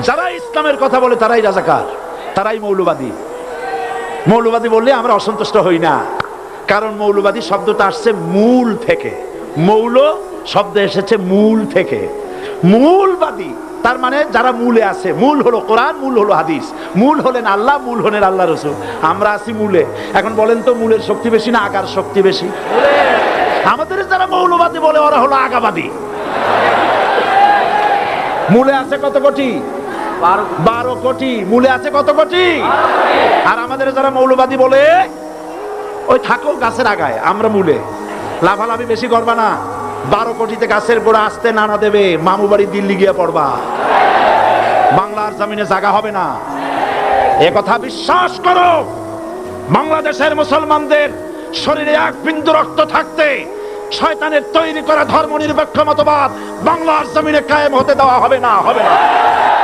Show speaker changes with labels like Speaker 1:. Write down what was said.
Speaker 1: যারা ইসলামের কথা বলে তারাই রাজাকার, তারাই মৌলবাদী। মৌলবাদী বললে আমরা অসন্তুষ্ট হই না, কারণ মৌলবাদী শব্দটা আসছে মূল থেকে। মৌল শব্দ এসেছে মূল থেকে। মূলবাদী তার মানে যারা মূলে আছে। মূল হলো কোরআন, মূল হলো হাদিস, মূল হলেন আল্লাহ, মূল হলেন আল্লাহ রসুল। আমরা আছি মূলে। এখন বলেন তো মূলের শক্তি বেশি না আগার শক্তি বেশি? আমাদের যারা মৌলবাদী বলে ওরা হলো আগাবাদী। মূলে আছে কত কোটি? 12 কোটি। মূলে আছে কত কোটি? আর আমাদের যারা মৌলবাদী বলে ওই থাকো গাছের আগায়, আমরা মূলে। লাফালাফি বেশি করবা না, 12 কোটিতে গাছের গোড়া আসতে নানা দেবে, মামু বাড়ি দিল্লি গিয়ে পড়বা, বাংলার জমিনে জায়গা হবে না। এ কথা বিশ্বাস করো। বাংলাদেশের মুসলমানদের শরীরে এক বিন্দু রক্ত থাকতে শয়তানের তৈরি করা ধর্ম নিরপেক্ষ মতবাদ বাংলার জমিনে কায়েম হতে দেওয়া হবে না, হবে না।